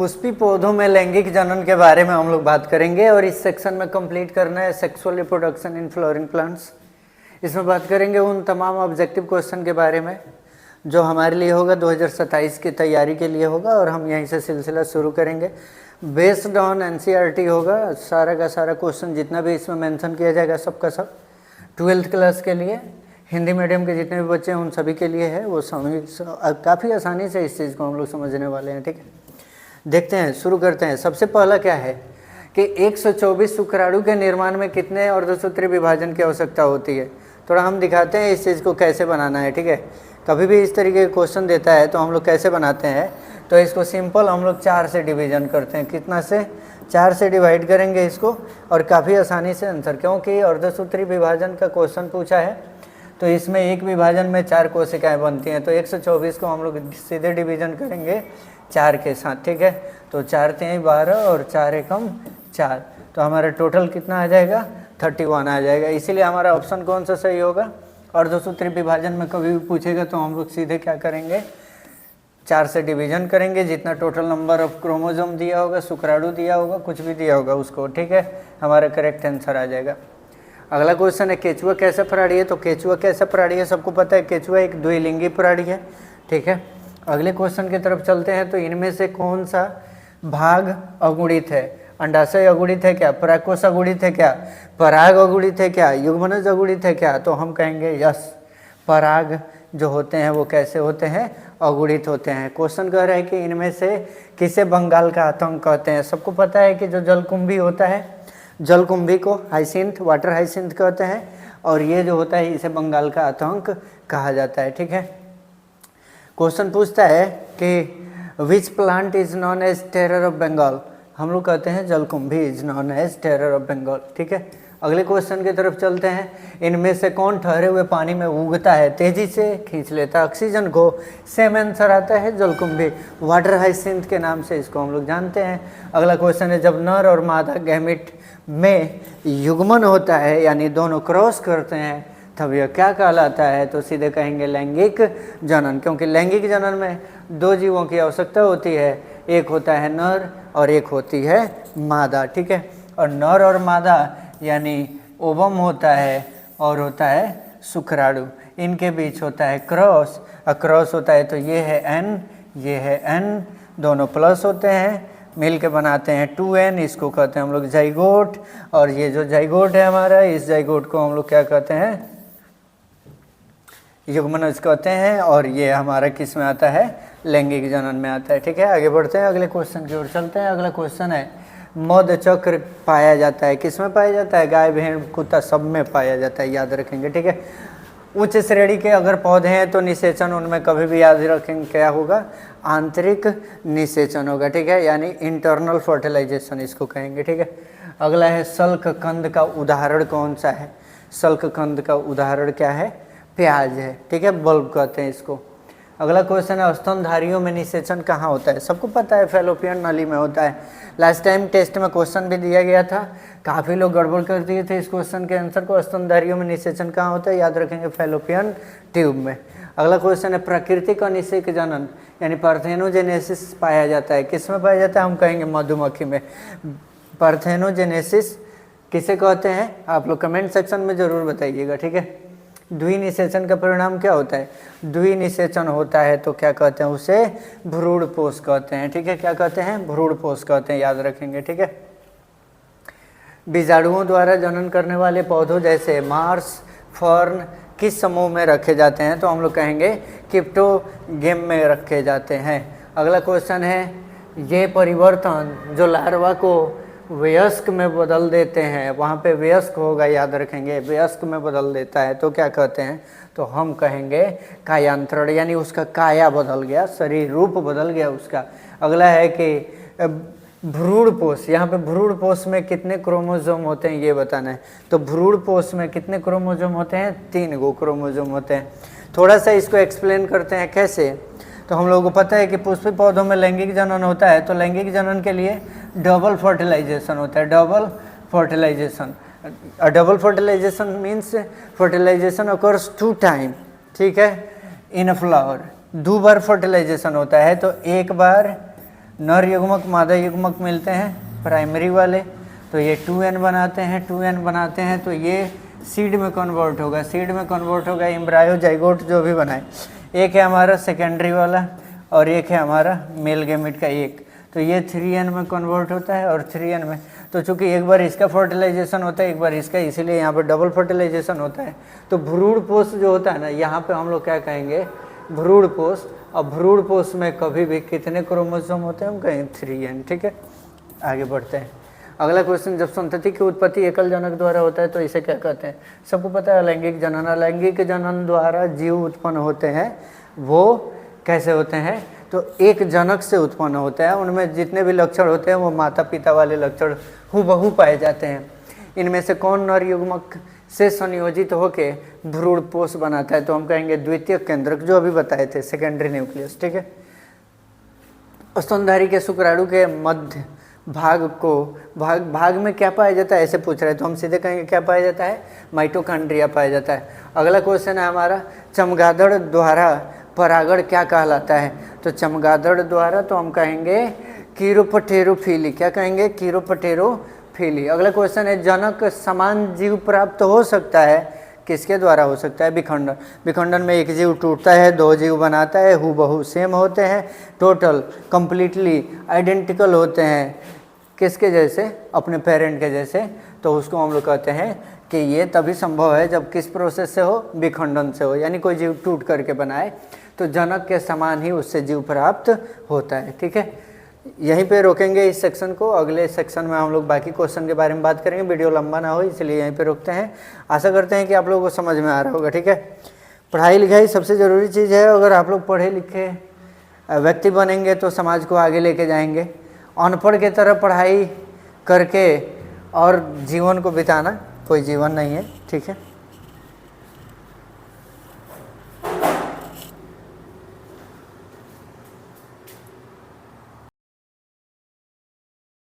पुष्पी पौधों में लैंगिक जनन के बारे में हम लोग बात करेंगे और इस सेक्शन में कंप्लीट करना है sexual reproduction in flooring plants. इसमें बात करेंगे उन तमाम ऑब्जेक्टिव क्वेश्चन के बारे में जो हमारे लिए होगा 2027 की तैयारी के लिए होगा और हम यहीं से सिलसिला शुरू करेंगे। बेस्ड ऑन एनसीईआरटी होगा सारा का सारा क्वेश्चन, जितना भी इसमें मेंशन किया जाएगा सबका सब 12th क्लास के लिए, हिंदी मीडियम के जितने भी बच्चे हैं उन सभी के लिए है। वो काफ़ी आसानी से इस चीज़ को हम लोग समझने वाले हैं। ठीक है, देखते हैं, शुरू करते हैं। सबसे पहला क्या है कि 124 शुक्राणु के निर्माण में कितने अर्धसूत्री विभाजन की आवश्यकता होती है। थोड़ा हम दिखाते हैं इस चीज़ को कैसे बनाना है। ठीक है, कभी भी इस तरीके का क्वेश्चन देता है तो हम लोग कैसे बनाते हैं, तो इसको सिंपल हम लोग 4 से डिवीजन करते हैं। कितना से? 4 से डिवाइड करेंगे इसको और काफ़ी आसानी से आंसर, क्योंकि अर्धसूत्री विभाजन का क्वेश्चन पूछा है तो इसमें एक विभाजन में 4 कोशिकाएं बनती हैं। तो 124 को हम लोग सीधे डिवीजन करेंगे 4 के साथ। ठीक है, तो 4 3 12 और 4 एकम 4, तो हमारा टोटल कितना आ जाएगा? 31 आ जाएगा। इसीलिए हमारा ऑप्शन कौन सा सही होगा? अर्धसूत्री विभाजन में कभी भी पूछेगा तो हम लोग सीधे क्या करेंगे, 4 से डिवीजन करेंगे, जितना टोटल नंबर ऑफ क्रोमोसोम दिया होगा, शुक्राणु दिया होगा, कुछ भी दिया होगा उसको। ठीक है, हमारा करेक्ट आंसर आ जाएगा। अगला क्वेश्चन है केचुआ कैसा प्राणी है। तो केचुआ कैसा प्राणी है सबको पता है, केचुआ एक द्विलिंगी प्राणी है। ठीक है, अगले क्वेश्चन की तरफ चलते हैं। तो इनमें से कौन सा भाग अगुणित है? अंडाशय अगुणित है क्या? परागकोश अगुणित है क्या? पराग अगुणित है क्या? युग्मनज अगुणित है क्या? तो हम कहेंगे यस, पराग जो होते हैं वो कैसे होते हैं? अगुणित होते हैं। क्वेश्चन कह रहा है कि इनमें से किसे बंगाल का आतंक कहते हैं। सबको पता है कि जो जलकुंभी होता है, जलकुंभी को हाइसिंथ, वाटर हाइसिंथ कहते हैं, और ये जो होता है इसे बंगाल का आतंक कहा जाता है। ठीक है, क्वेश्चन पूछता है कि which plant is known as terror of Bengal. हम लोग कहते हैं जलकुंभी is known as terror of Bengal. ठीक है, अगले क्वेश्चन की तरफ चलते हैं। इनमें से कौन ठहरे हुए पानी में उगता है, तेजी से खींच लेता है ऑक्सीजन को? सेम आंसर आता है जलकुंभी, वाटर हाइसिंथ के नाम से इसको हम लोग जानते हैं। अगला क्वेश्चन है जब नर और मादा गैमेट में युग्मन होता है, यानी दोनों क्रॉस करते हैं, तब यह क्या कहलाता है? तो सीधे कहेंगे लैंगिक जनन, क्योंकि लैंगिक जनन में 2 जीवों की आवश्यकता होती है, एक होता है नर और एक होती है मादा। ठीक है, और नर और मादा यानी ओवम होता है और होता है शुक्राणु, इनके बीच होता है क्रॉस, और क्रॉस होता है तो ये है एन, ये है एन, दोनों प्लस होते हैं, मिल के बनाते हैं 2n, इसको कहते हैं हम लोग जाइगोट। और ये जो जाइगोट है हमारा, इस जाइगोट को हम लोग क्या कहते हैं? युग्मनज कहते हैं। और ये हमारा किस में आता है? लैंगिक जनन में आता है। ठीक है, आगे बढ़ते हैं, अगले क्वेश्चन की ओर चलते हैं। अगला क्वेश्चन है मध चक्र पाया जाता है, किस में पाया जाता है? गाय, भेड़, कुत्ता सब में पाया जाता है, याद रखेंगे। ठीक है, उच्च श्रेणी के अगर पौधे हैं तो निषेचन उनमें कभी भी याद रखेंगे क्या होगा? आंतरिक निषेचन होगा। ठीक है, यानी इंटरनल फर्टिलाइजेशन इसको कहेंगे। ठीक है, अगला है सल्क कंद का उदाहरण कौन सा है? सल्क कंद का उदाहरण क्या है? प्याज है। ठीक है, बल्ब कहते हैं इसको। अगला क्वेश्चन है स्तनधारियों में निषेचन कहाँ होता है? सबको पता है फैलोपियन नली में होता है। लास्ट टाइम टेस्ट में क्वेश्चन भी दिया गया था, काफ़ी लोग गड़बड़ कर दिए थे इस क्वेश्चन के आंसर को। स्तनधारियों में निषेचन कहाँ होता है? याद रखेंगे फैलोपियन ट्यूब में। अगला क्वेश्चन है प्राकृतिक अनिषेक जनन यानी पार्थेनोजेनेसिस पाया जाता है, किस में पाया जाता है? हम कहेंगे मधुमक्खी में। पार्थेनोजेनेसिस किसे कहते हैं? आप लोग कमेंट सेक्शन में ज़रूर बताइएगा। ठीक है, द्विनिषेचन का परिणाम क्या होता है? द्विनिषेचन होता है तो क्या कहते हैं उसे? भ्रूणपोष कहते हैं। ठीक है, क्या कहते हैं? भ्रूणपोष कहते हैं, याद रखेंगे। ठीक है, बीजाणुओं द्वारा जनन करने वाले पौधों जैसे मार्स, फर्न किस समूह में रखे जाते हैं? तो हम लोग कहेंगे क्रिप्टोगेम में रखे जाते हैं। अगला क्वेश्चन है ये परिवर्तन जो लार्वा को वयस्क में बदल देते हैं, वहाँ पे वयस्क होगा, याद रखेंगे, वयस्क में बदल देता है तो क्या कहते हैं? तो हम कहेंगे कायांतरण, यानी उसका काया बदल गया, शरीर रूप बदल गया उसका। अगला है कि भ्रूणपोष, यहाँ पे भ्रूणपोष में कितने क्रोमोसोम होते हैं ये बताना है। तो भ्रूणपोष में कितने क्रोमोसोम होते हैं? 3 गो क्रोमोसोम होते हैं। थोड़ा सा इसको एक्सप्लेन करते हैं कैसे। तो हम लोगों को पता है कि पुष्पी पौधों में लैंगिक जनन होता है, तो लैंगिक जनन के लिए डबल फर्टिलाइजेशन होता है। Double fertilization, double fertilization means fertilization occurs 2 time. ठीक है, इन अ फ्लावर 2 बार फर्टिलाइजेशन होता है। तो एक बार नर युग्मक मादा युग्मक मिलते हैं प्राइमरी वाले, तो ये 2n बनाते हैं, 2n बनाते हैं तो ये सीड में कन्वर्ट होगा, सीड में कन्वर्ट होगा एम्ब्रायो जाइगोट जो भी बनाए। एक है हमारा सेकेंडरी वाला और एक है हमारा मेल गैमेट का एक, तो ये 3n में कन्वर्ट होता है और 3n में, तो चूंकि एक बार इसका फर्टिलाइजेशन होता है एक बार इसका, इसीलिए यहाँ पर डबल फर्टिलाइजेशन होता है। तो भ्रूणपोष जो होता है ना, यहाँ पे हम लोग क्या कहेंगे भ्रूणपोष। अब भ्रूणपोष में कभी भी कितने क्रोमोसोम होते हैं, हम कहेंगे 3n। ठीक है, आगे बढ़ते हैं। अगला क्वेश्चन, जब संतति की उत्पत्ति एकल जनक द्वारा होता है तो इसे क्या कहते हैं? सबको पता है अलैंगिक जनन। अलैंगिक जनन द्वारा जीव उत्पन्न होते हैं, वो कैसे होते हैं? तो एक जनक से उत्पन्न होते हैं, उनमें जितने भी लक्षण होते हैं वो माता पिता वाले लक्षण हूबहू पाए जाते हैं। इनमें से कौन नर युग्मक से संयोजित होके भ्रूणपोष बनाता है? तो हम कहेंगे द्वितीय केंद्रक, जो अभी बताए थे सेकेंडरी न्यूक्लियस। ठीक है, स्तनधारी के शुक्राणु के मध्य भाग को भाग में क्या पाया जाता है ऐसे पूछ रहे हैं, तो हम सीधे कहेंगे क्या पाया जाता है? माइटोकॉन्ड्रिया पाया जाता है। अगला क्वेश्चन है हमारा, चमगादड़ द्वारा परागण क्या कहलाता है? तो चमगादड़ द्वारा तो हम कहेंगे कीरोपटेरोफिली। क्या कहेंगे? कीरोपटेरोफिली। अगला क्वेश्चन है, जनक समान जीव प्राप्त हो सकता है, किसके द्वारा हो सकता है? विखंडन। विखंडन में एक जीव टूटता है, दो जीव बनाता है, हूबहू सेम होते हैं, टोटल कंप्लीटली आइडेंटिकल होते हैं, किसके जैसे? अपने पेरेंट के जैसे। तो उसको हम लोग कहते हैं कि ये तभी संभव है जब किस प्रोसेस से हो? विखंडन से हो, यानी कोई जीव टूट करके बनाए, तो जनक के समान ही उससे जीव प्राप्त होता है। ठीक है, यहीं पे रोकेंगे इस सेक्शन को, अगले सेक्शन में हम लोग बाकी क्वेश्चन के बारे में बात करेंगे। वीडियो लंबा ना हो इसलिए यहीं पे रोकते हैं। आशा करते हैं कि आप लोगों को समझ में आ रहा होगा। ठीक है, पढ़ाई लिखाई सबसे ज़रूरी चीज़ है। अगर आप लोग पढ़े लिखे व्यक्ति बनेंगे तो समाज को आगे लेके जाएंगे। अनपढ़ के तरह पढ़ाई करके और जीवन को बिताना कोई जीवन नहीं है। ठीक है।